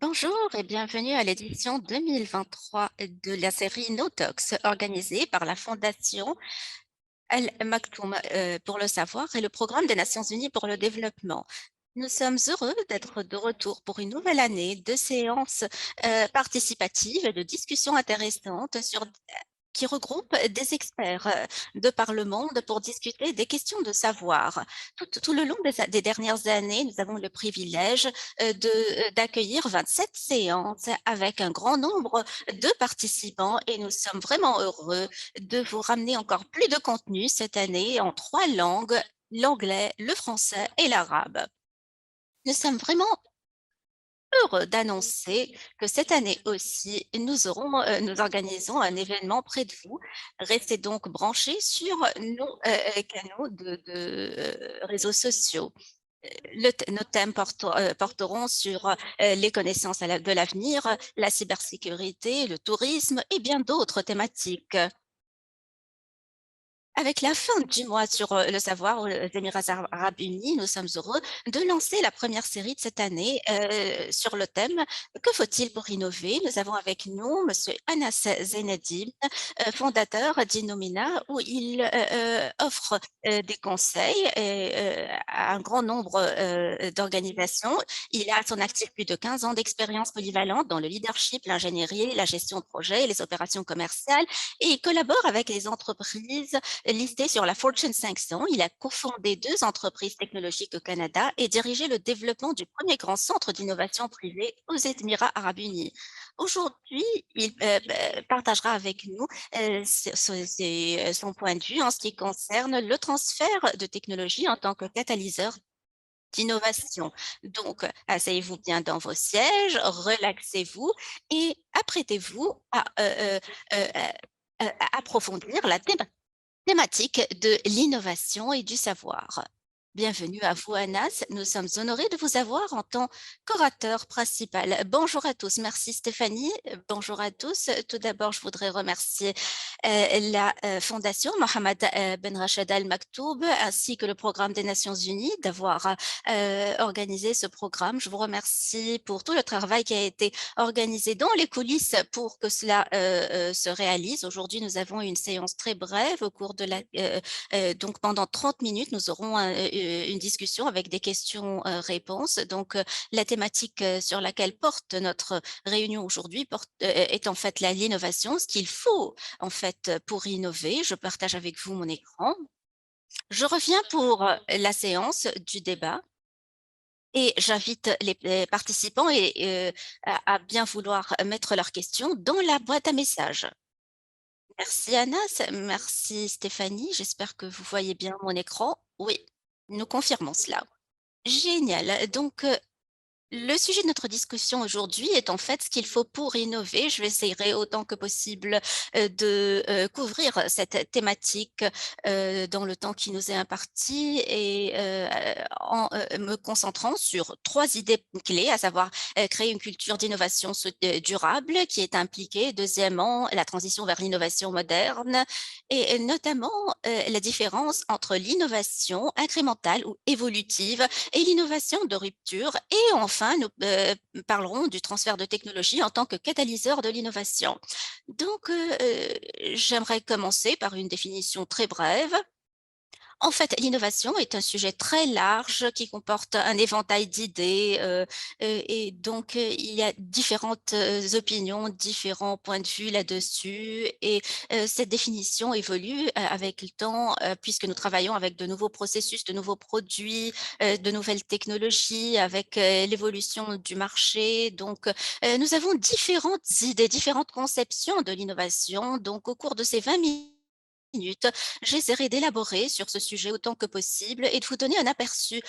Bonjour et bienvenue à l'édition 2023 de la série No Talks organisée par la Fondation Al Maktoum pour le savoir et le Programme des Nations Unies pour le développement. Nous sommes heureux d'être de retour pour une nouvelle année de séances participatives et de discussions intéressantes qui regroupe des experts de par le monde pour discuter des questions de savoir. Tout le long des dernières années, nous avons le privilège d'accueillir 27 séances avec un grand nombre de participants et nous sommes vraiment heureux de vous ramener encore plus de contenu cette année en trois langues, l'anglais, le français et l'arabe. Nous sommes vraiment heureux d'annoncer que cette année aussi, nous organisons un événement près de vous. Restez donc branchés sur nos canaux de réseaux sociaux. Nos thèmes porteront sur les connaissances de l'avenir, la cybersécurité, le tourisme et bien d'autres thématiques. Avec la fin du mois sur le savoir aux Émirats arabes unis, nous sommes heureux de lancer la première série de cette année sur le thème «Que faut-il pour innover?». Nous avons avec nous Monsieur Anas Zeneddine, fondateur d'Innomina, où il offre des conseils à un grand nombre d'organisations. Il a à son actif plus de 15 ans d'expérience polyvalente dans le leadership, l'ingénierie, la gestion de projet et les opérations commerciales, et il collabore avec les entreprises listé sur la Fortune 500. Il a cofondé deux entreprises technologiques au Canada et dirigé le développement du premier grand centre d'innovation privée aux Émirats arabes unis. Aujourd'hui, il partagera avec nous son point de vue en ce qui concerne le transfert de technologie en tant que catalyseur d'innovation. Donc, asseyez-vous bien dans vos sièges, relaxez-vous et apprêtez-vous à approfondir la thématique de l'innovation et du savoir. Bienvenue à vous, Anas. Nous sommes honorés de vous avoir en tant qu'orateur principal. Bonjour à tous. Merci Stéphanie. Bonjour à tous. Tout d'abord, je voudrais remercier la Fondation Mohamed Ben Rachid Al Maktoum ainsi que le Programme des Nations Unies d'avoir organisé ce programme. Je vous remercie pour tout le travail qui a été organisé dans les coulisses pour que cela se réalise. Aujourd'hui, nous avons une séance très brève au cours de donc pendant 30 minutes, nous aurons une discussion avec des questions-réponses. Donc, la thématique sur laquelle porte notre réunion aujourd'hui est en fait l'innovation, ce qu'il faut en fait pour innover. Je partage avec vous mon écran. Je reviens pour la séance du débat. Et j'invite les participants à bien vouloir mettre leurs questions dans la boîte à messages. Merci Anas, merci Stéphanie. J'espère que vous voyez bien mon écran. Oui, nous confirmons cela. Génial. Donc, le sujet de notre discussion aujourd'hui est en fait ce qu'il faut pour innover. Je vais essayer autant que possible de couvrir cette thématique dans le temps qui nous est imparti et en me concentrant sur trois idées clés, à savoir créer une culture d'innovation durable qui est impliquée. Deuxièmement, la transition vers l'innovation moderne et notamment la différence entre l'innovation incrémentale ou évolutive et l'innovation de rupture. Et enfin, nous parlerons du transfert de technologie en tant que catalyseur de l'innovation. Donc, j'aimerais commencer par une définition très brève. En fait, l'innovation est un sujet très large qui comporte un éventail d'idées et donc il y a différentes opinions, différents points de vue là-dessus et cette définition évolue avec le temps puisque nous travaillons avec de nouveaux processus, de nouveaux produits, de nouvelles technologies, avec l'évolution du marché. Donc, nous avons différentes idées, différentes conceptions de l'innovation. Donc, au cours de ces 20 minutes, j'essaierai d'élaborer sur ce sujet autant que possible et de vous donner un aperçu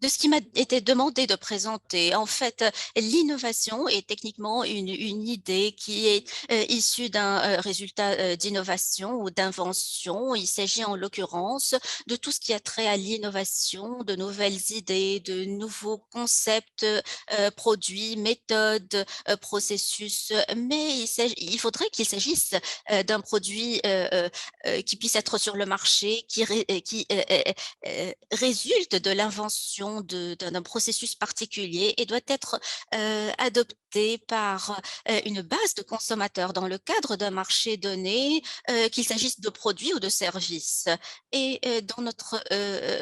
de ce qui m'a été demandé de présenter. En fait, l'innovation est techniquement une idée qui est issue d'un résultat d'innovation ou d'invention. Il s'agit en l'occurrence de tout ce qui a trait à l'innovation, de nouvelles idées, de nouveaux concepts, produits, méthodes, processus. Mais il faudrait qu'il s'agisse d'un produit qui puisse être sur le marché, qui résulte de l'invention l'innovation d'un processus particulier et doit être adopté par une base de consommateurs dans le cadre d'un marché donné, qu'il s'agisse de produits ou de services. Et dans notre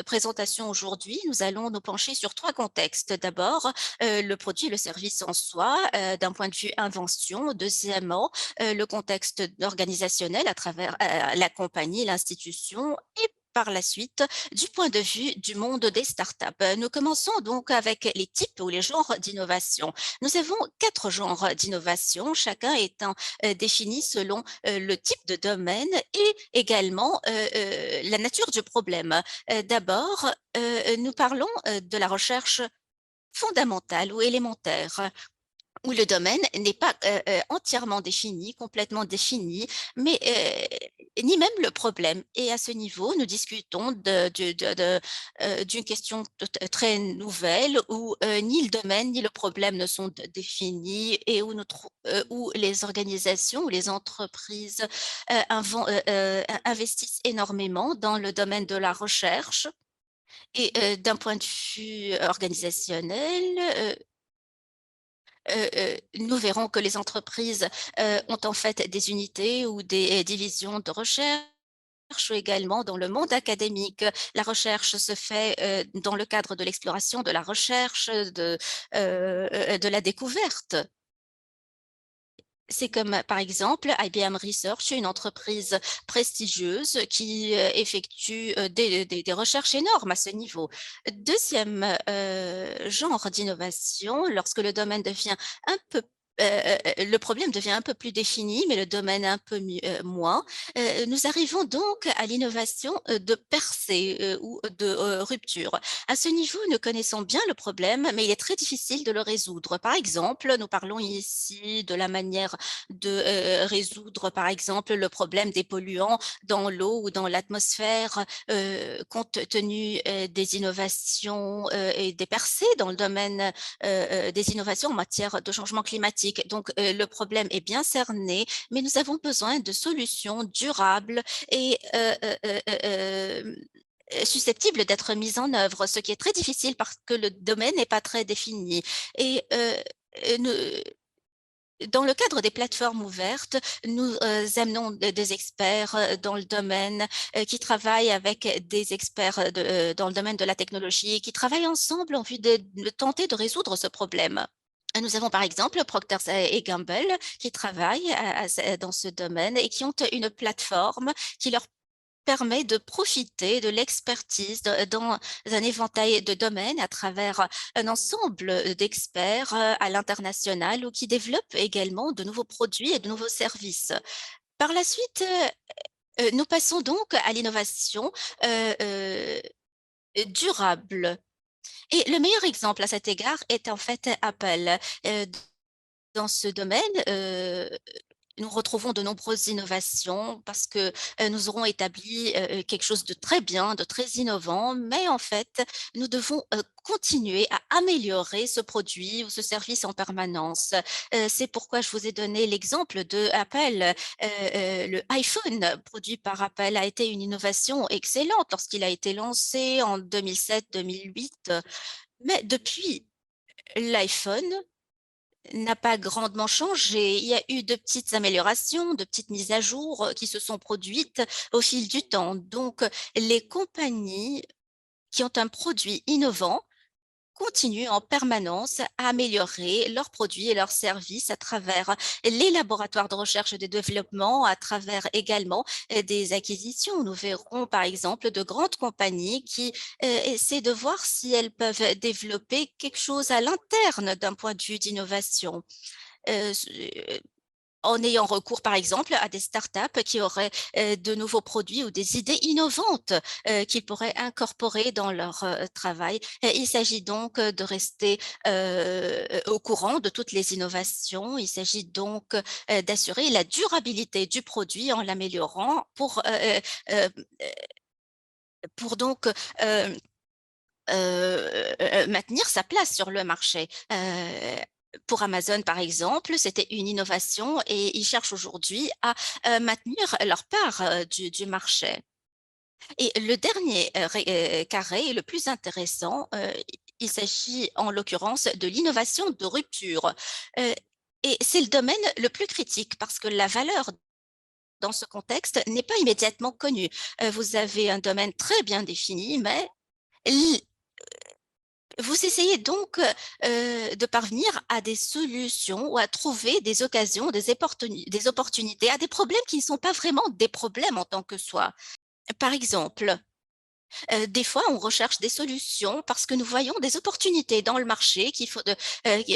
présentation aujourd'hui, nous allons nous pencher sur trois contextes. D'abord, le produit et le service en soi, d'un point de vue invention. Deuxièmement, le contexte organisationnel à travers la compagnie, l'institution et par la suite, du point de vue du monde des startups. Nous commençons donc avec les types ou les genres d'innovation. Nous avons quatre genres d'innovation, chacun étant défini selon le type de domaine et également la nature du problème. D'abord, nous parlons de la recherche fondamentale ou élémentaire où le domaine n'est pas entièrement défini, complètement défini, mais ni même le problème. Et à ce niveau, nous discutons d'une question très nouvelle où ni le domaine ni le problème ne sont définis et où les organisations ou les entreprises investissent énormément dans le domaine de la recherche. Et d'un point de vue organisationnel, nous verrons que les entreprises ont en fait des unités ou des divisions de recherche ou également dans le monde académique. La recherche se fait dans le cadre de l'exploration, de la recherche, de la découverte. C'est comme, par exemple, IBM Research, une entreprise prestigieuse qui effectue des recherches énormes à ce niveau. Deuxième genre d'innovation, lorsque le domaine devient un peu le problème devient un peu plus défini, mais le domaine un peu moins. Nous arrivons donc à l'innovation de percée ou de rupture. À ce niveau, nous connaissons bien le problème, mais il est très difficile de le résoudre. Par exemple, nous parlons ici de la manière de résoudre, par exemple, le problème des polluants dans l'eau ou dans l'atmosphère, compte tenu des innovations et des percées dans le domaine des innovations en matière de changement climatique. Donc, le problème est bien cerné, mais nous avons besoin de solutions durables et susceptibles d'être mises en œuvre, ce qui est très difficile parce que le domaine n'est pas très défini. Et nous, dans le cadre des plateformes ouvertes, nous amenons des experts dans le domaine qui travaillent avec des experts dans le domaine de la technologie, qui travaillent ensemble en vue de tenter de résoudre ce problème. Nous avons par exemple Procter et Gamble qui travaillent dans ce domaine et qui ont une plateforme qui leur permet de profiter de l'expertise dans un éventail de domaines à travers un ensemble d'experts à l'international ou qui développent également de nouveaux produits et de nouveaux services. Par la suite, nous passons donc à l'innovation durable. Et le meilleur exemple à cet égard est en fait Apple. Euh, dans ce domaine, nous retrouvons de nombreuses innovations parce que nous aurons établi quelque chose de très bien, de très innovant, mais en fait, nous devons continuer à améliorer ce produit ou ce service en permanence. C'est pourquoi je vous ai donné l'exemple de Apple. Le iPhone produit par Apple a été une innovation excellente lorsqu'il a été lancé en 2007-2008. Mais depuis, l'iPhone n'a pas grandement changé. Il y a eu de petites améliorations, de petites mises à jour qui se sont produites au fil du temps. Donc, les compagnies qui ont un produit innovant continuent en permanence à améliorer leurs produits et leurs services à travers les laboratoires de recherche et de développement, à travers également des acquisitions. Nous verrons par exemple de grandes compagnies qui essaient de voir si elles peuvent développer quelque chose à l'interne d'un point de vue d'innovation. Euh, en ayant recours, par exemple, à des startups qui auraient de nouveaux produits ou des idées innovantes qu'ils pourraient incorporer dans leur travail. Il s'agit donc de rester au courant de toutes les innovations. Il s'agit donc d'assurer la durabilité du produit en l'améliorant euh, pour donc maintenir sa place sur le marché. Pour Amazon, par exemple, c'était une innovation et ils cherchent aujourd'hui à maintenir leur part du marché. Et le dernier, carré est le plus intéressant, il s'agit en l'occurrence de l'innovation de rupture, heu et c'est le domaine le plus critique parce que la valeur dans ce contexte n'est pas immédiatement connue. Vous avez un domaine très bien défini, mais l vous essayez donc, de parvenir à des solutions ou à trouver des occasions, des opportunités à des problèmes qui ne sont pas vraiment des problèmes en tant que soi. Par exemple, des fois, on recherche des solutions parce que nous voyons des opportunités dans le marché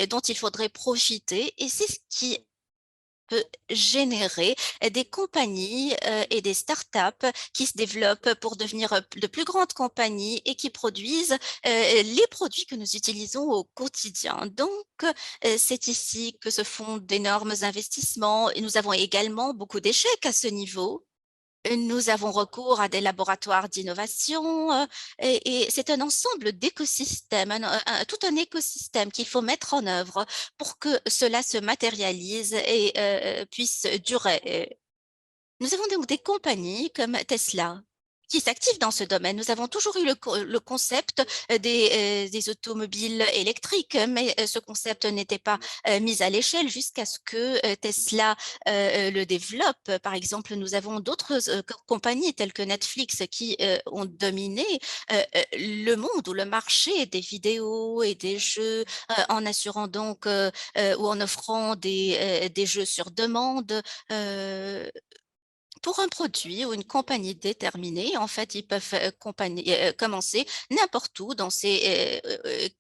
dont il faudrait profiter et c'est ce qui peut générer des compagnies, et des startups qui se développent pour devenir, de plus grandes compagnies et qui produisent, les produits que nous utilisons au quotidien. Donc, c'est ici que se font d'énormes investissements et nous avons également beaucoup d'échecs à ce niveau. Nous avons recours à des laboratoires d'innovation, et c'est un ensemble d'écosystèmes, tout un écosystème qu'il faut mettre en œuvre pour que cela se matérialise et puisse durer. Nous avons donc des compagnies comme Tesla qui s'activent dans ce domaine. Nous avons toujours eu le concept des automobiles électriques, mais ce concept n'était pas mis à l'échelle jusqu'à ce que Tesla le développe. Par exemple, nous avons d'autres compagnies telles que Netflix qui ont dominé le monde ou le marché des vidéos et des jeux en assurant donc ou en offrant des jeux sur demande. euh, pour un produit ou une compagnie déterminée, en fait, ils peuvent commencer n'importe où dans ces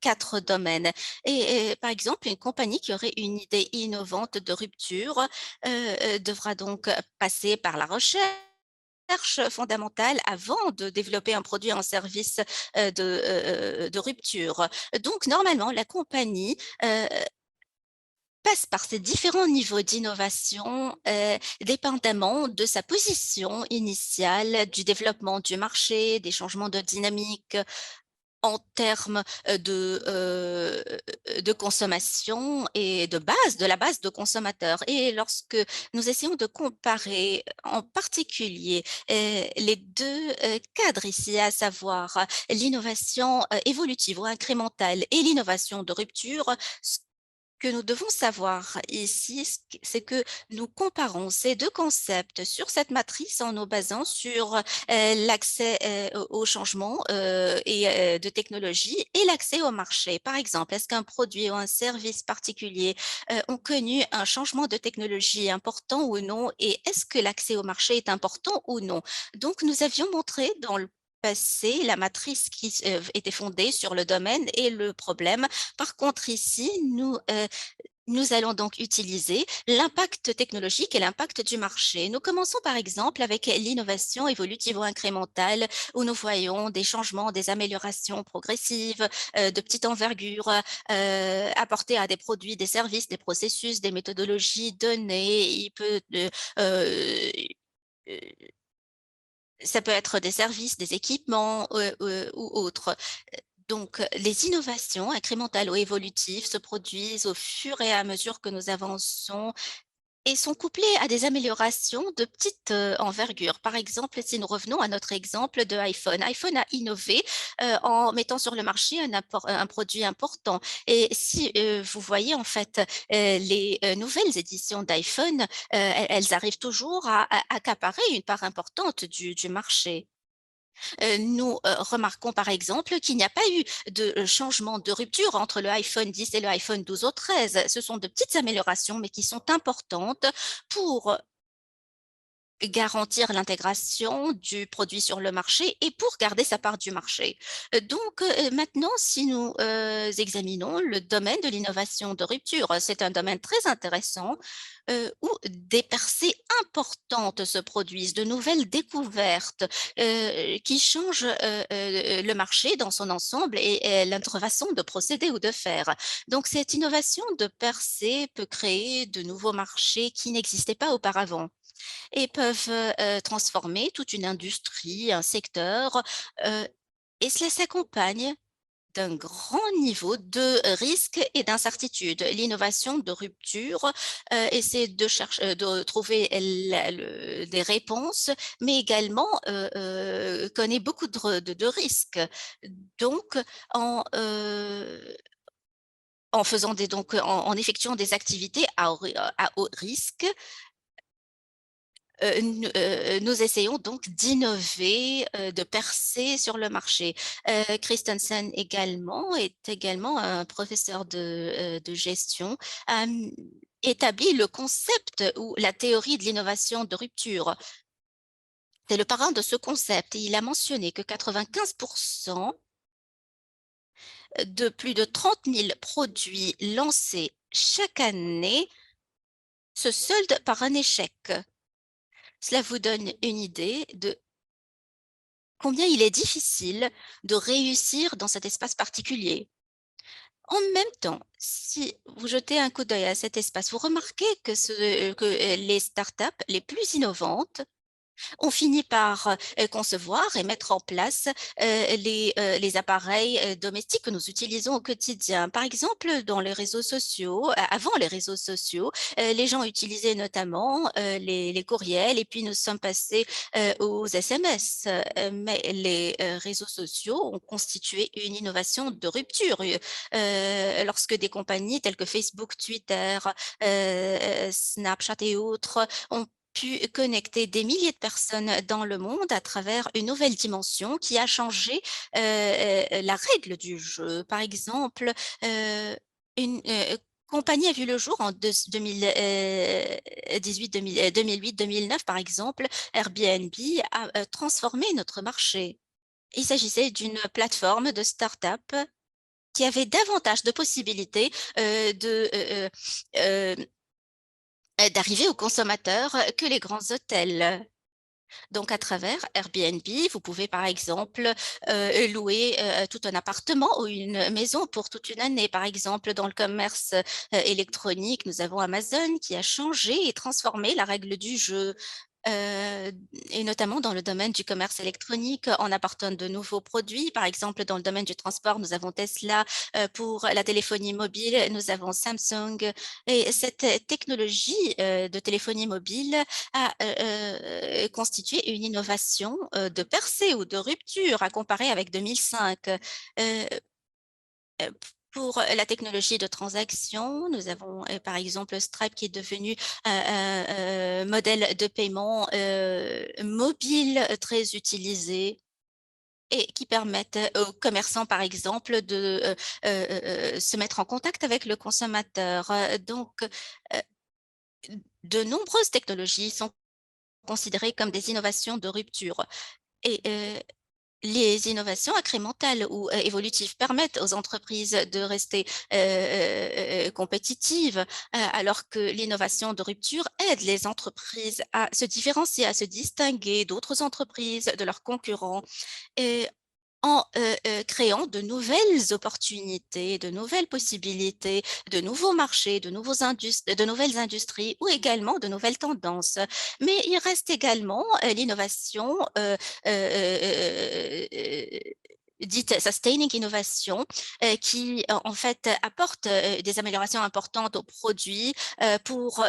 4 domaines. Et par exemple, une compagnie qui aurait une idée innovante de rupture devra donc passer par la recherche fondamentale avant de développer un produit en service de rupture. Donc, normalement, la compagnie passe par ces différents niveaux d'innovation, dépendamment de sa position initiale, du développement du marché, des changements de dynamique en termes de consommation et de la base de consommateurs. Et lorsque nous essayons de comparer en particulier les deux cadres ici, à savoir l'innovation évolutive ou incrémentale et l'innovation de rupture, que nous devons savoir ici, c'est que nous comparons ces 2 concepts sur cette matrice en nous basant sur, l'accès, au changement, et de technologie et l'accès au marché. Par exemple, est-ce qu'un produit ou un service particulier, ont connu un changement de technologie important ou non? Et est-ce que l'accès au marché est important ou non? Donc nous avions montré dans le passé la matrice qui était fondée sur le domaine et le problème. Par contre, ici, nous allons donc utiliser l'impact technologique et l'impact du marché. Nous commençons par exemple avec l'innovation évolutive ou incrémentale, où nous voyons des changements, des améliorations progressives, de petite envergure, apportées à des produits, des services, des processus, des méthodologies données. Euh, euh, Ça peut être des services, des équipements ou autres. Donc, les innovations incrémentales ou évolutives se produisent au fur et à mesure que nous avançons et sont couplées à des améliorations de petite envergure. Par exemple, si nous revenons à notre exemple de iPhone. iPhone a innové en mettant sur le marché un produit important. Et si vous voyez en fait les nouvelles éditions d'iPhone, elles arrivent toujours à accaparer une part importante du marché. Nous remarquons par exemple qu'il n'y a pas eu de changement de rupture entre le iPhone 10 et le iPhone 12 au 13. Ce sont de petites améliorations, mais qui sont importantes pour garantir l'intégration du produit sur le marché et pour garder sa part du marché. Donc maintenant, si nous examinons le domaine de l'innovation de rupture, c'est un domaine très intéressant où des percées importantes se produisent, de nouvelles découvertes qui changent le marché dans son ensemble et notre façon de procéder ou de faire. Donc cette innovation de percée peut créer de nouveaux marchés qui n'existaient pas auparavant et peuvent, transformer toute une industrie, un secteur, heu et cela s'accompagne d'un grand niveau de risque et d'incertitude. L'innovation de rupture essaie de trouver des réponses, mais également connaît beaucoup de risques. Donc, en, en faisant en effectuant des activités à haut risque, nous essayons donc d'innover, de percer sur le marché. Christensen également est également un professeur de gestion, a établi le concept ou la théorie de l'innovation de rupture. C'est le parrain de ce concept et il a mentionné que 95 de plus de 30 000 produits lancés chaque année se soldent par un échec. Cela vous donne une idée de combien il est difficile de réussir dans cet espace particulier. En même temps, si vous jetez un coup d'œil à cet espace, vous remarquez que les startups les plus innovantes on finit par concevoir et mettre en place les appareils domestiques que nous utilisons au quotidien. Par exemple, dans les réseaux sociaux, avant les réseaux sociaux, les gens utilisaient notamment les courriels et puis nous sommes passés aux SMS. Mais les réseaux sociaux ont constitué une innovation de rupture. Lorsque des compagnies telles que Facebook, Twitter, Snapchat et autres ont pu connecter des milliers de personnes dans le monde à travers une nouvelle dimension qui a changé la règle du jeu. Par exemple, une compagnie a vu le jour en 2008-2009, par exemple, Airbnb a transformé notre marché. Il s'agissait d'une plateforme de start-up qui avait davantage de possibilités d'arriver aux consommateurs que les grands hôtels. Donc, à travers Airbnb, vous pouvez par exemple louer tout un appartement ou une maison pour toute une année. Par exemple, dans le commerce électronique, nous avons Amazon qui a changé et transformé la règle du jeu. euh, et notamment dans le domaine du commerce électronique, en apportant de nouveaux produits. Par exemple, dans le domaine du transport, nous avons Tesla. Pour la téléphonie mobile, nous avons Samsung. Et cette technologie de téléphonie mobile a constitué une innovation de percée ou de rupture à comparer avec 2005. Pour la technologie de transaction, nous avons par exemple Stripe qui est devenu un modèle de paiement mobile très utilisé et qui permettent aux commerçants, par exemple, de se mettre en contact avec le consommateur. Donc, de nombreuses technologies sont considérées comme des innovations de rupture. Et les innovations incrémentales ou évolutives permettent aux entreprises de rester compétitives, alors que l'innovation de rupture aide les entreprises à se différencier, à se distinguer d'autres entreprises, de leurs concurrents. Et en créant de nouvelles opportunités, de nouvelles possibilités, de nouveaux marchés, de nouvelles industries ou également de nouvelles tendances. Mais il reste également l'innovation dite sustaining innovation, qui en fait apporte des améliorations importantes aux produits pour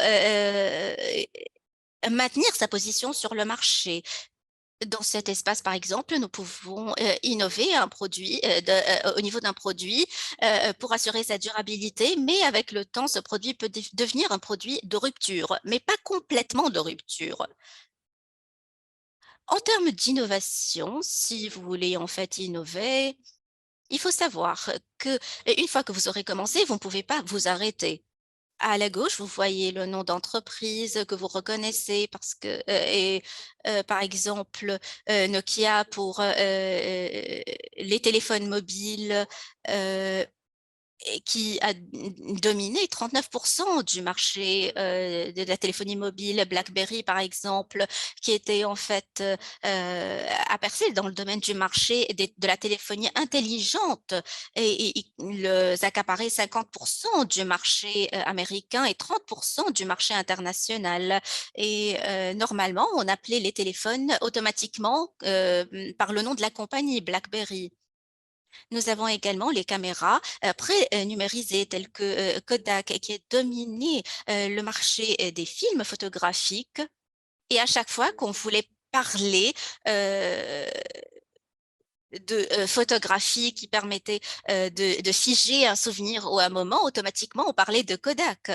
maintenir sa position sur le marché. Dans cet espace, par exemple, nous pouvons innover un produit au niveau d'un produit pour assurer sa durabilité, mais avec le temps, ce produit peut devenir un produit de rupture, mais pas complètement de rupture. En termes d'innovation, si vous voulez en fait innover, il faut savoir que une fois que vous aurez commencé, vous ne pouvez pas vous arrêter. À la gauche, vous voyez le nom d'entreprise que vous reconnaissez parce que, par exemple, Nokia pour les téléphones mobiles, euh, et qui a dominé 39% du marché de la téléphonie mobile, BlackBerry par exemple, qui était en fait a percé dans le domaine du marché de la téléphonie intelligente et le accaparait 50% du marché américain et 30% du marché international. Et normalement, on appelait les téléphones automatiquement par le nom de la compagnie BlackBerry. Nous avons également les caméras pré-numérisées telles que Kodak qui a dominé le marché des films photographiques. Et à chaque fois qu'on voulait parler euh, de photographie qui permettait de figer un souvenir ou un moment, automatiquement on parlait de Kodak.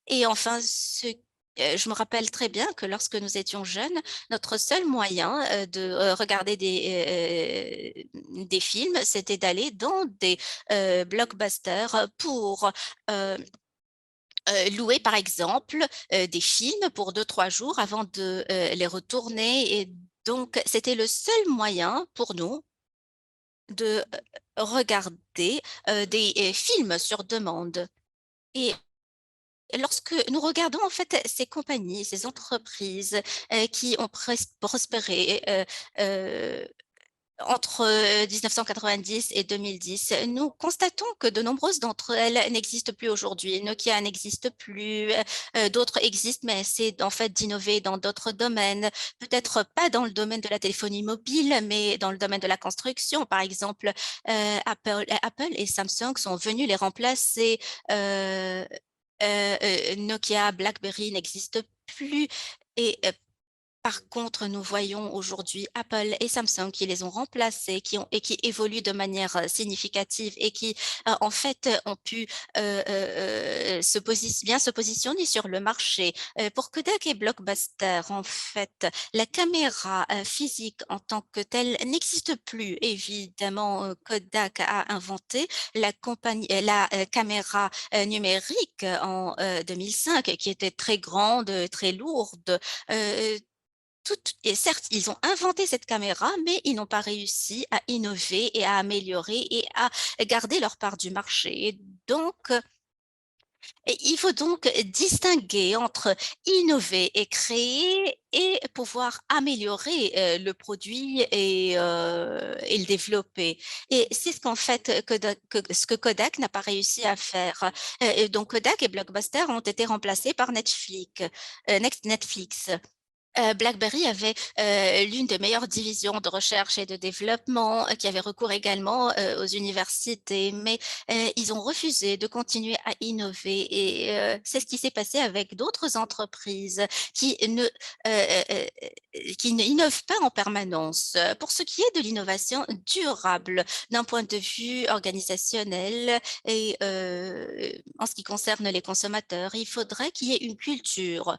Et enfin, je me rappelle très bien que lorsque nous étions jeunes, notre seul moyen de regarder des films, c'était d'aller dans des blockbusters pour louer, par exemple, des films pour 2, 3 jours avant de les retourner. Et donc, c'était le seul moyen pour nous de regarder des films sur demande. Et lorsque nous regardons en fait ces compagnies, ces entreprises qui ont prospéré entre 1990 et 2010, nous constatons que de nombreuses d'entre elles n'existent plus aujourd'hui. Nokia n'existe plus, d'autres existent, mais c'est en fait d'innover dans d'autres domaines, peut-être pas dans le domaine de la téléphonie mobile, mais dans le domaine de la construction. Par exemple, Apple et Samsung sont venus les remplacer. Euh, Nokia, BlackBerry n'existent plus. Et par contre, nous voyons aujourd'hui Apple et Samsung qui les ont remplacés, et qui évoluent de manière significative et qui, en fait, ont pu bien se positionner sur le marché. Pour Kodak et Blockbuster, en fait, la caméra physique en tant que telle n'existe plus. Évidemment, Kodak a inventé la caméra numérique en 2005, qui était très grande, très lourde. Euh, et certes, ils ont inventé cette caméra, mais ils n'ont pas réussi à innover et à améliorer et à garder leur part du marché. Et donc, il faut donc distinguer entre innover et créer et pouvoir améliorer le produit et le développer. Et c'est ce qu'en fait ce que Kodak n'a pas réussi à faire. Et donc Kodak et Blockbuster ont été remplacés par Netflix. BlackBerry avait l'une des meilleures divisions de recherche et de développement qui avait recours également aux universités, mais ils ont refusé de continuer à innover et c'est ce qui s'est passé avec d'autres entreprises qui ne innovent pas en permanence. Pour ce qui est de l'innovation durable d'un point de vue organisationnel et en ce qui concerne les consommateurs, il faudrait qu'il y ait une culture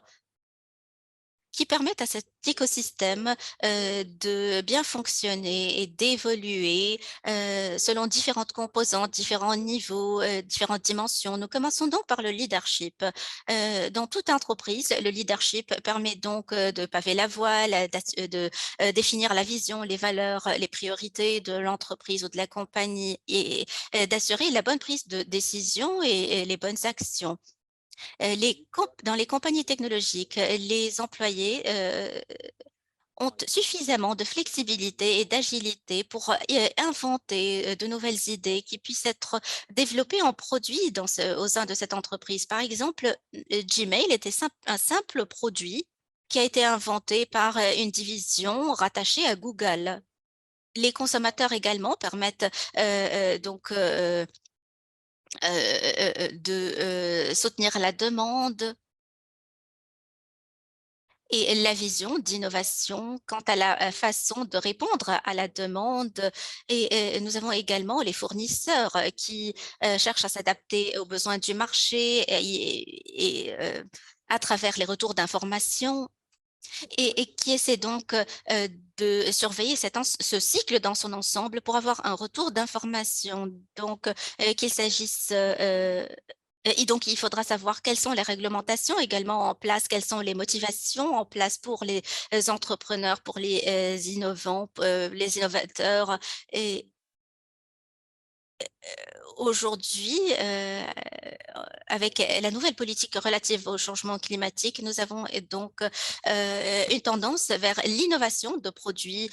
qui permettent à cet écosystème de bien fonctionner et d'évoluer selon différentes composantes, différents niveaux, différentes dimensions. Nous commençons donc par le leadership. Dans toute entreprise, le leadership permet donc de paver la voie, de définir la vision, les valeurs, les priorités de l'entreprise ou de la compagnie et d'assurer la bonne prise de décision et les bonnes actions. Dans les compagnies technologiques, les employés ont suffisamment de flexibilité et d'agilité pour inventer de nouvelles idées qui puissent être développées en produits au sein de cette entreprise. Par exemple, Gmail était un simple produit qui a été inventé par une division rattachée à Google. Les consommateurs également permettent donc de soutenir la demande et la vision d'innovation quant à la façon de répondre à la demande. Et nous avons également les fournisseurs qui cherchent à s'adapter aux besoins du marché à travers les retours d'informations et qui essaient donc de surveiller ce cycle dans son ensemble pour avoir un retour d'information. Donc, qu'il s'agisse et donc, il faudra savoir quelles sont les réglementations également en place, quelles sont les motivations en place pour les entrepreneurs, pour les innovants, les innovateurs. Et aujourd'hui, avec la nouvelle politique relative au changement climatique, nous avons donc une tendance vers l'innovation de produits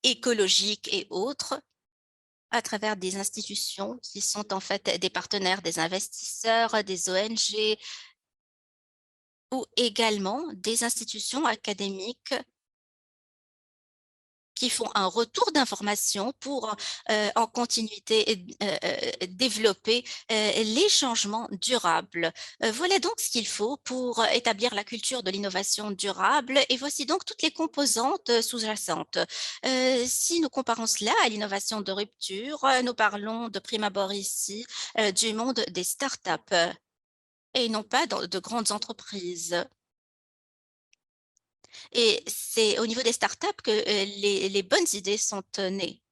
écologiques et autres à travers des institutions qui sont en fait des partenaires des investisseurs, des ONG ou également des institutions académiques qui font un retour d'information pour en continuité développer les changements durables. Voilà donc ce qu'il faut pour établir la culture de l'innovation durable et voici donc toutes les composantes sous-jacentes. Si nous comparons cela à l'innovation de rupture, nous parlons de prime abord ici du monde des startups et non pas de grandes entreprises. Et c'est au niveau des startups que les bonnes idées sont nées.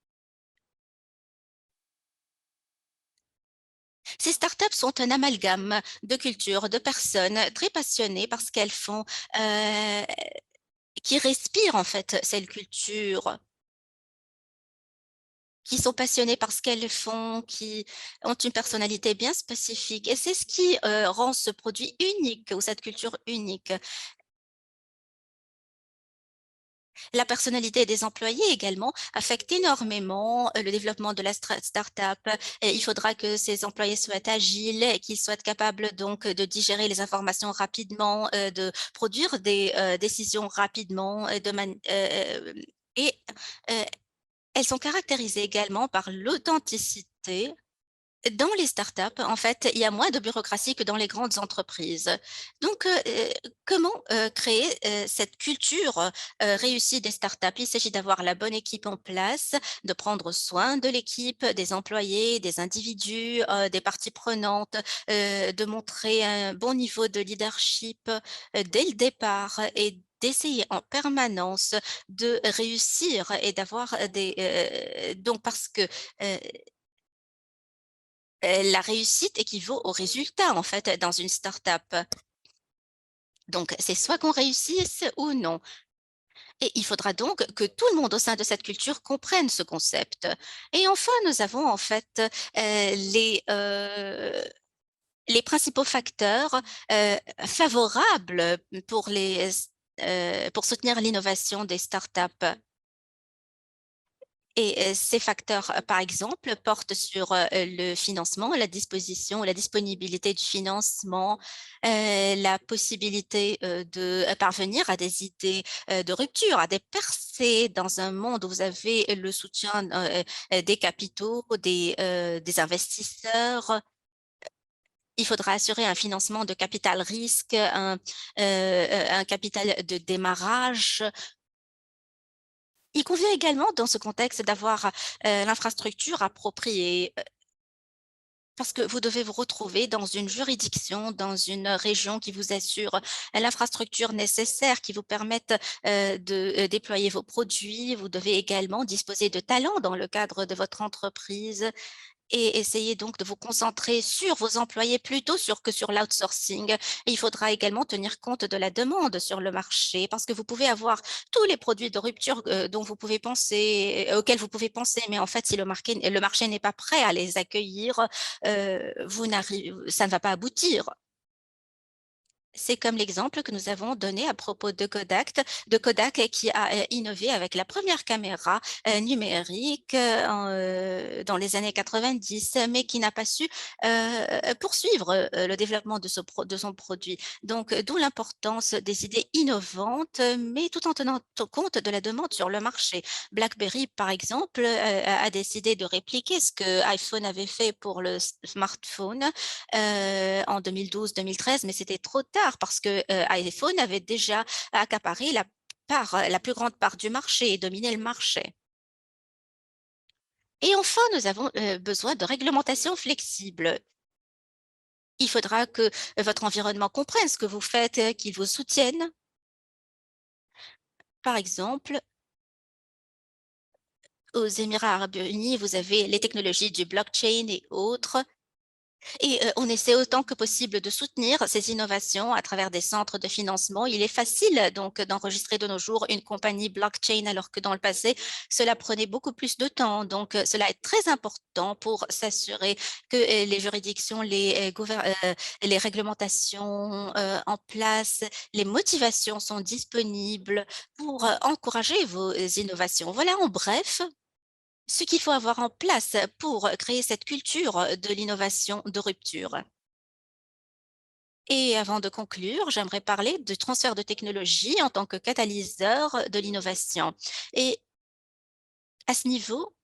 Ces startups sont un amalgame de cultures, de personnes très passionnées parce qu'elles font, euh, qui respirent en fait cette culture, qui sont passionnées par ce qu'elles font, qui ont une personnalité bien spécifique. Et c'est ce qui rend ce produit unique ou cette culture unique. La personnalité des employés également affecte énormément le développement de la start-up. Et il faudra que ces employés soient agiles et qu'ils soient capables donc de digérer les informations rapidement, de produire des décisions rapidement et euh, elles sont caractérisées également par l'authenticité. Dans les startups, en fait, il y a moins de bureaucratie que dans les grandes entreprises. Donc, comment créer cette culture réussie des startups? Il s'agit d'avoir la bonne équipe en place, de prendre soin de l'équipe, des employés, des individus, des parties prenantes, de montrer un bon niveau de leadership dès le départ et d'essayer en permanence de réussir et d'avoir des donc parce que la réussite équivaut au résultat, en fait, dans une start-up. Donc, c'est soit qu'on réussisse ou non. Et il faudra donc que tout le monde au sein de cette culture comprenne ce concept. Et enfin, nous avons en fait les principaux facteurs favorables pour soutenir l'innovation des startups. Et ces facteurs, par exemple, portent sur le financement, la disposition, la disponibilité du financement, la possibilité de parvenir à des idées de rupture, à des percées dans un monde où vous avez le soutien des capitaux, des investisseurs. Il faudra assurer un financement de capital risque, un capital de démarrage. Il convient également dans ce contexte d'avoir l'infrastructure appropriée parce que vous devez vous retrouver dans une juridiction, dans une région qui vous assure l'infrastructure nécessaire qui vous permette de déployer vos produits. Vous devez également disposer de talents dans le cadre de votre entreprise et essayez donc de vous concentrer sur vos employés plutôt que sur l'outsourcing. Et il faudra également tenir compte de la demande sur le marché parce que vous pouvez avoir tous les produits de rupture dont vous pouvez penser, auxquels vous pouvez penser, mais en fait, si le marché n'est pas prêt à les accueillir, ça ne va pas aboutir. C'est comme l'exemple que nous avons donné à propos de Kodak qui a innové avec la première caméra numérique dans les années 90, mais qui n'a pas su poursuivre le développement de son produit. Donc, d'où l'importance des idées innovantes, mais tout en tenant compte de la demande sur le marché. BlackBerry, par exemple, a décidé de répliquer ce que iPhone avait fait pour le smartphone en 2012-2013, mais c'était trop tard parce que iPhone avait déjà accaparé la plus grande part du marché et dominé le marché. Et enfin, nous avons besoin de réglementations flexibles. Il faudra que votre environnement comprenne ce que vous faites, qu'il vous soutienne. Par exemple, aux Émirats arabes unis, vous avez les technologies du blockchain et autres. Et on essaie autant que possible de soutenir ces innovations à travers des centres de financement. Il est facile donc d'enregistrer de nos jours une compagnie blockchain alors que dans le passé, cela prenait beaucoup plus de temps. Donc, cela est très important pour s'assurer que les juridictions, les réglementations en place, les motivations sont disponibles pour encourager vos innovations. Voilà en bref ce qu'il faut avoir en place pour créer cette culture de l'innovation de rupture. Et avant de conclure, j'aimerais parler du transfert de technologie en tant que catalyseur de l'innovation. Et À ce niveau,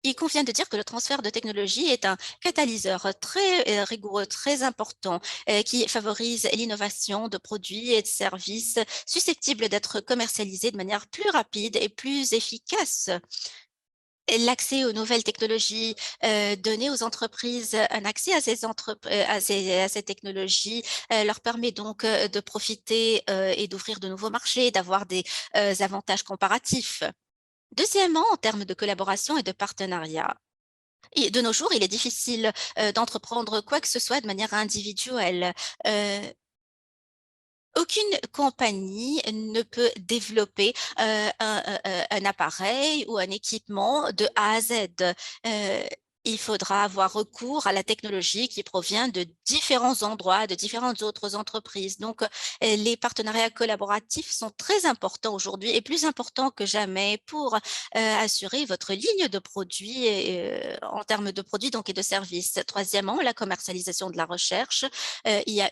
il convient de dire que le transfert de technologie est un catalyseur très rigoureux, très important, qui favorise l'innovation de produits et de services susceptibles d'être commercialisés de manière plus rapide et plus efficace. L'accès aux nouvelles technologies, donner aux entreprises un accès à à ces technologies, leur permet donc, de profiter, et d'ouvrir de nouveaux marchés, d'avoir des, avantages comparatifs. Deuxièmement, en termes de collaboration et de partenariat, et de nos jours, il est difficile, d'entreprendre quoi que ce soit de manière individuelle. Heu, Aucune compagnie ne peut développer, un appareil ou un équipement de A à Z. Heu, il faudra avoir recours à la technologie qui provient de différents endroits, de différentes autres entreprises. Donc, les partenariats collaboratifs sont très importants aujourd'hui et plus importants que jamais pour, assurer votre ligne de produits et en termes de produits donc et de services. Troisièmement, la commercialisation de la recherche. Il y a,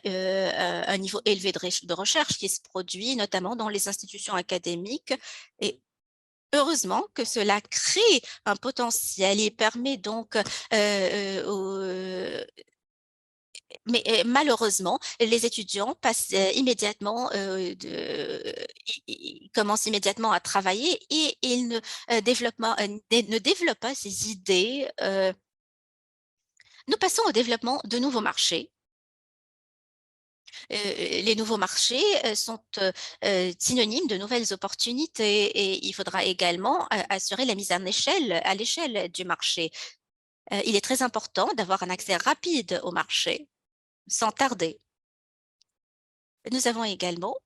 un niveau élevé de recherche qui se produit, notamment dans les institutions académiques et heureusement que cela crée un potentiel et permet donc, aux mais malheureusement, les étudiants passent, immédiatement, ils commencent immédiatement à travailler et ils ne développent pas ces idées. Nous passons au développement de nouveaux marchés. Les nouveaux marchés, sont, synonymes de nouvelles opportunités et il faudra également assurer la mise en échelle à l'échelle du marché. Il est très important d'avoir un accès rapide au marché, sans tarder. Nous avons également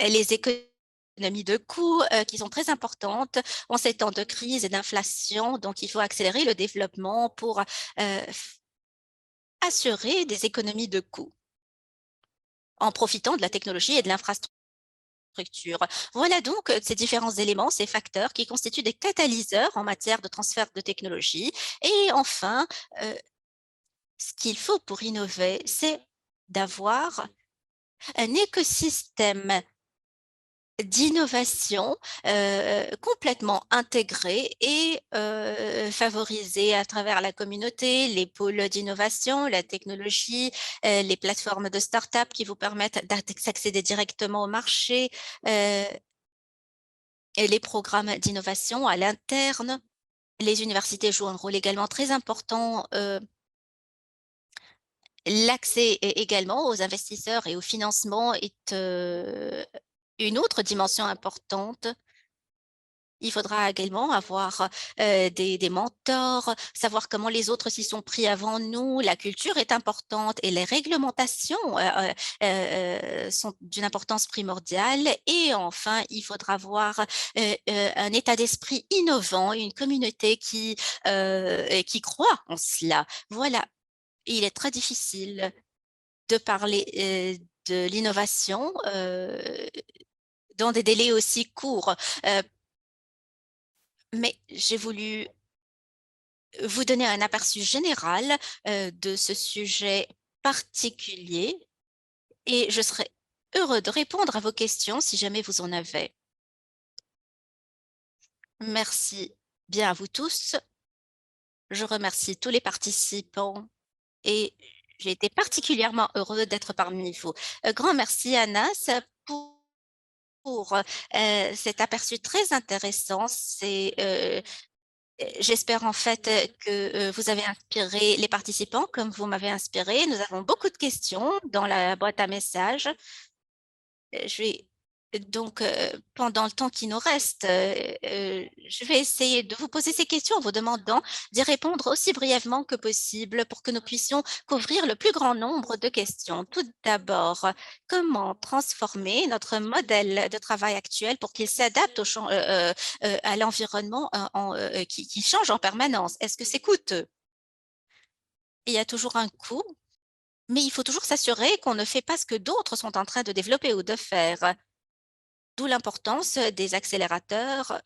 les économies de coûts, qui sont très importantes en ces temps de crise et d'inflation, donc il faut accélérer le développement pour, f assurer des économies de coûts en profitant de la technologie et de l'infrastructure. Voilà donc ces différents éléments, ces facteurs qui constituent des catalyseurs en matière de transfert de technologie. Et enfin, ce qu'il faut pour innover, c'est d'avoir un écosystème d'innovation, complètement intégré et favorisé à travers la communauté, les pôles d'innovation, la technologie, les plateformes de start-up qui vous permettent d'accéder directement au marché, heu et les programmes d'innovation à l'interne. Les universités jouent un rôle également très important, l'accès également aux investisseurs et au financement est, une autre dimension importante. Il faudra également avoir, des mentors, savoir comment les autres s'y sont pris avant nous. La culture est importante et les réglementations, sont d'une importance primordiale et enfin, il faudra avoir, un état d'esprit innovant, une communauté qui croit en cela. Voilà, il est très difficile de parler, de l'innovation, dans des délais aussi courts, heu, mais j'ai voulu vous donner un aperçu général, de ce sujet particulier et je serais heureux de répondre à vos questions si jamais vous en avez. Merci bien à vous tous. Je remercie tous les participants et j'ai été particulièrement heureux d'être parmi vous. Grand merci Anas pour cet aperçu très intéressant. J'espère en fait, que, vous avez inspiré les participants comme vous m'avez inspiré. Nous avons beaucoup de questions dans la boîte à messages. Je vais donc, pendant le temps qui nous reste, je vais essayer de vous poser ces questions en vous demandant d'y répondre aussi brièvement que possible pour que nous puissions couvrir le plus grand nombre de questions. Tout d'abord, comment transformer notre modèle de travail actuel pour qu'il s'adapte à l'environnement, qui change en permanence? Est-ce que c'est coûteux? Il y a toujours un coût, mais il faut toujours s'assurer qu'on ne fait pas ce que d'autres sont en train de développer ou de faire. D'où l'importance des accélérateurs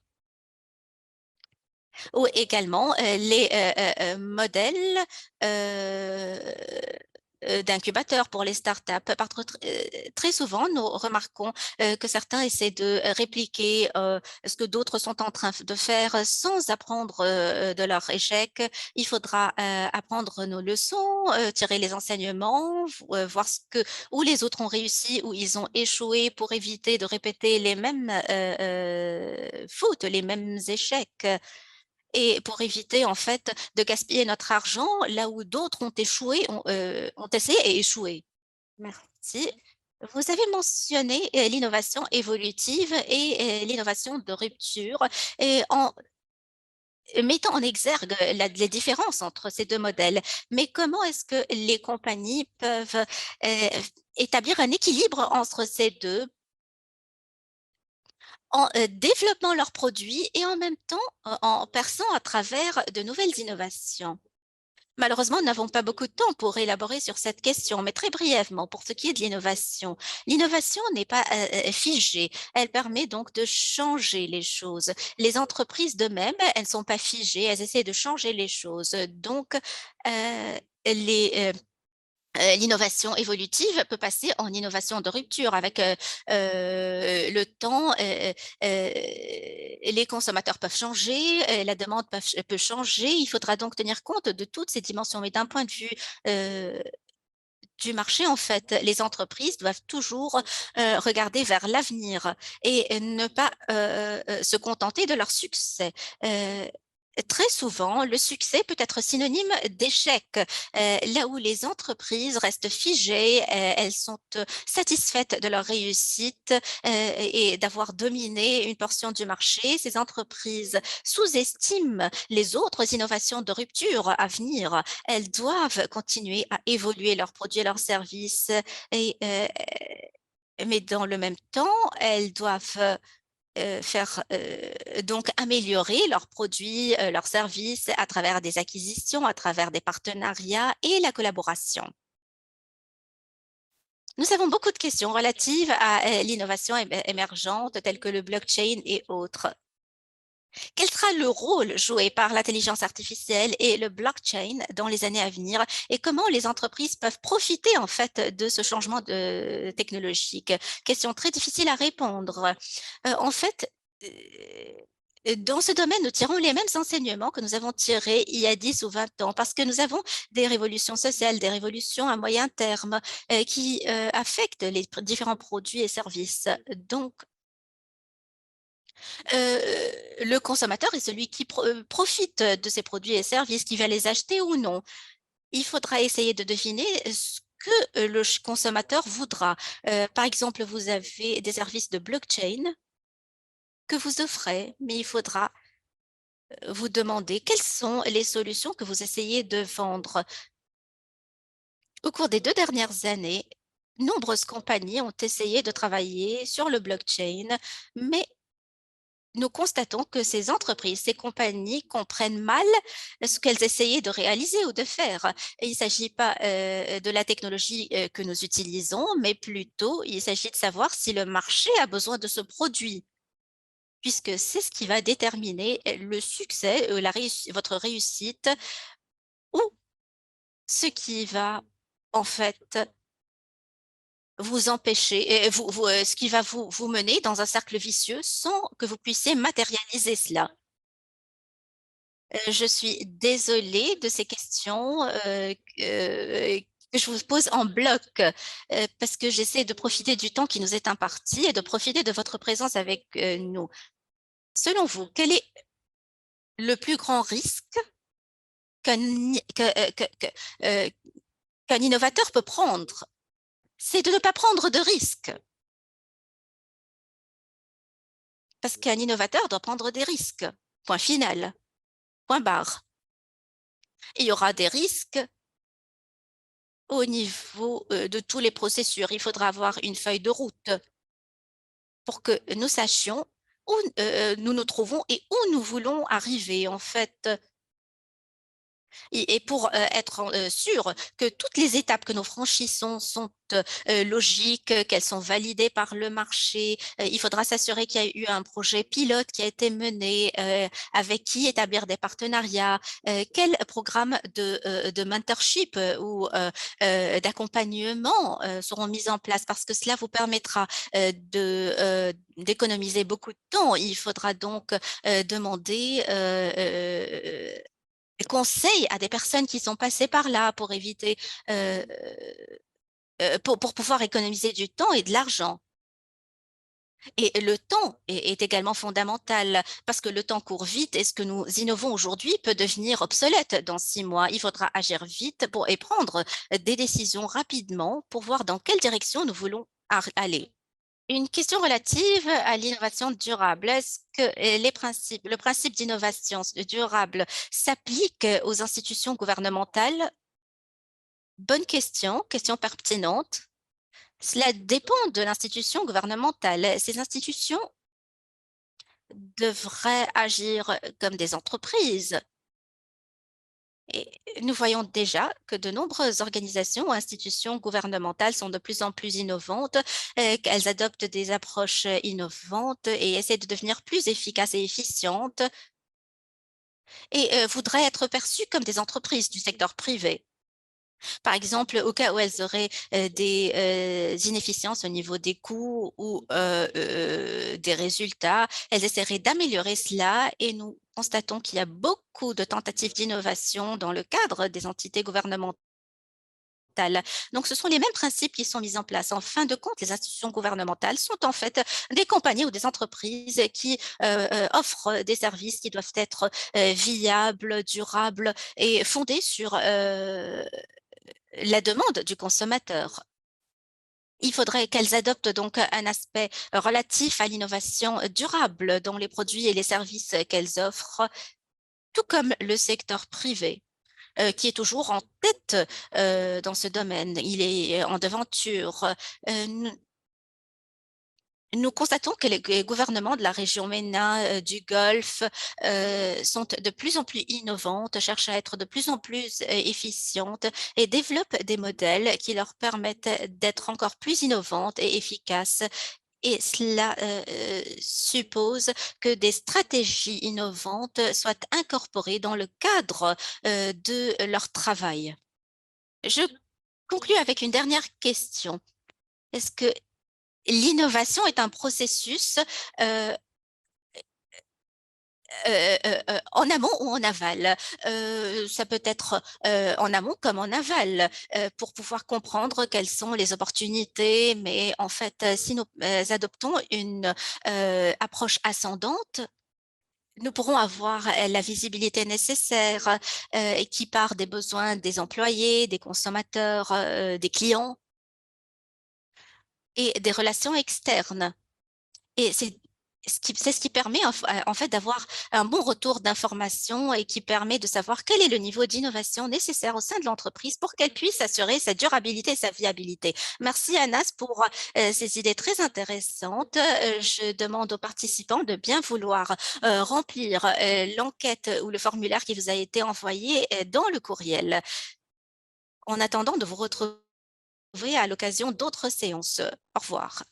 ou également, les, modèles, heu, d'incubateurs pour les startups. Très souvent, nous remarquons que certains essaient de répliquer ce que d'autres sont en train de faire sans apprendre de leurs échecs. Il faudra apprendre nos leçons, tirer les enseignements, voir où les autres ont réussi, où ils ont échoué pour éviter de répéter les mêmes fautes, les mêmes échecs. Et pour éviter en fait de gaspiller notre argent là où d'autres ont échoué, ont essayé et échoué. Merci. Vous avez mentionné l'innovation évolutive et l'innovation de rupture et en mettant en exergue les différences entre ces deux modèles. Mais comment est-ce que les compagnies peuvent établir un équilibre entre ces deux en développant leurs produits et en même temps en perçant à travers de nouvelles innovations? Malheureusement, nous n'avons pas beaucoup de temps pour élaborer sur cette question, mais très brièvement, pour ce qui est de l'innovation. L'innovation n'est pas figée. Elle permet donc de changer les choses. Les entreprises d'eux-mêmes, elles ne sont pas figées, elles essaient de changer les choses. Donc, les, l'innovation évolutive peut passer en innovation de rupture avec le temps. Les consommateurs peuvent changer, la demande peut changer. Il faudra donc tenir compte de toutes ces dimensions. Mais d'un point de vue du marché, en fait, les entreprises doivent toujours regarder vers l'avenir et ne pas se contenter de leur succès. Euh, Très souvent, le succès peut être synonyme d'échec. Là où les entreprises restent figées, elles sont satisfaites de leur réussite et d'avoir dominé une portion du marché. Ces entreprises sous-estiment les autres innovations de rupture à venir. Elles doivent continuer à évoluer leurs produits et leurs services, et, mais dans le même temps, elles doivent faire donc améliorer leurs produits, leurs services à travers des acquisitions, à travers des partenariats et la collaboration. Nous avons beaucoup de questions relatives à l'innovation émergente telle que le blockchain et autres. Quel sera le rôle joué par l'intelligence artificielle et le blockchain dans les années à venir et comment les entreprises peuvent profiter en fait de ce changement technologique? Question très difficile à répondre. En fait, dans ce domaine, nous tirons les mêmes enseignements que nous avons tirés il y a 10 ou 20 ans parce que nous avons des révolutions sociales, des révolutions à moyen terme qui affectent les différents produits et services. Donc, le consommateur est celui qui profite de ces produits et services, qui va les acheter ou non. Il faudra essayer de deviner ce que le consommateur voudra. Par exemple, vous avez des services de blockchain que vous offrez, mais il faudra vous demander quelles sont les solutions que vous essayez de vendre. Au cours des 2 dernières années, nombreuses compagnies ont essayé de travailler sur le blockchain, mais nous constatons que ces entreprises, ces compagnies comprennent mal ce qu'elles essayaient de réaliser ou de faire. Et il ne s'agit pas de la technologie que nous utilisons, mais plutôt il s'agit de savoir si le marché a besoin de ce produit, puisque c'est ce qui va déterminer le succès, votre réussite ou ce qui va en fait vous empêcher, ce qui va vous mener dans un cercle vicieux sans que vous puissiez matérialiser cela. Je suis désolée de ces questions que je vous pose en bloc parce que j'essaie de profiter du temps qui nous est imparti et de profiter de votre présence avec nous. Selon vous, quel est le plus grand risque qu'un euh, qu'un innovateur peut prendre? C'est de ne pas prendre de risques parce qu'un innovateur doit prendre des risques. Point final, point barre. Il y aura des risques au niveau de tous les processus. Il faudra avoir une feuille de route pour que nous sachions où nous nous trouvons et où nous voulons arriver. En fait, Et pour être sûr que toutes les étapes que nous franchissons sont logiques, qu'elles sont validées par le marché, il faudra s'assurer qu'il y a eu un projet pilote qui a été mené, avec qui établir des partenariats, quel programme de mentorship ou d'accompagnement seront mis en place parce que cela vous permettra d'économiser beaucoup de temps. Il faudra donc demander des conseils à des personnes qui sont passées par là pour éviter, euh, pour pouvoir économiser du temps et de l'argent. Et le temps est également fondamental parce que le temps court vite et ce que nous innovons aujourd'hui peut devenir obsolète dans 6 mois. Il faudra agir vite et prendre des décisions rapidement pour voir dans quelle direction nous voulons aller. Une question relative à l'innovation durable. Est-ce que le principe d'innovation durable s'applique aux institutions gouvernementales? Bonne question, question pertinente. Cela dépend de l'institution gouvernementale. Ces institutions devraient agir comme des entreprises. Et nous voyons déjà que de nombreuses organisations ou institutions gouvernementales sont de plus en plus innovantes, qu'elles adoptent des approches innovantes et essaient de devenir plus efficaces et efficientes et voudraient être perçues comme des entreprises du secteur privé. Par exemple, au cas où elles auraient des inefficiences au niveau des coûts ou des résultats, elles essaieraient d'améliorer cela et nous constatons qu'il y a beaucoup de tentatives d'innovation dans le cadre des entités gouvernementales. Donc, ce sont les mêmes principes qui sont mis en place. En fin de compte, les institutions gouvernementales sont en fait des compagnies ou des entreprises qui offrent des services qui doivent être viables, durables et fondés sur la demande du consommateur. Il faudrait qu'elles adoptent donc un aspect relatif à l'innovation durable dans les produits et les services qu'elles offrent, tout comme le secteur privé, qui est toujours en tête dans ce domaine. Il est en devanture. Nous nous constatons que les gouvernements de la région MENA, du Golfe, sont de plus en plus innovantes, cherchent à être de plus en plus efficientes et développent des modèles qui leur permettent d'être encore plus innovantes et efficaces. Et cela suppose que des stratégies innovantes soient incorporées dans le cadre de leur travail. Je conclus avec une dernière question. Est-ce que l'innovation est un processus euh, en amont ou en aval? Ça peut être en amont comme en aval pour pouvoir comprendre quelles sont les opportunités. Mais en fait, si nous adoptons une approche ascendante, nous pourrons avoir la visibilité nécessaire et qui part des besoins des employés, des consommateurs, des clients et des relations externes. Et c'est ce qui permet en fait d'avoir un bon retour d'information et qui permet de savoir quel est le niveau d'innovation nécessaire au sein de l'entreprise pour qu'elle puisse assurer sa durabilité et sa viabilité. Merci Anas pour ces idées très intéressantes. Je demande aux participants de bien vouloir remplir l'enquête ou le formulaire qui vous a été envoyé dans le courriel en attendant de vous retrouver à l'occasion d'autres séances. Au revoir.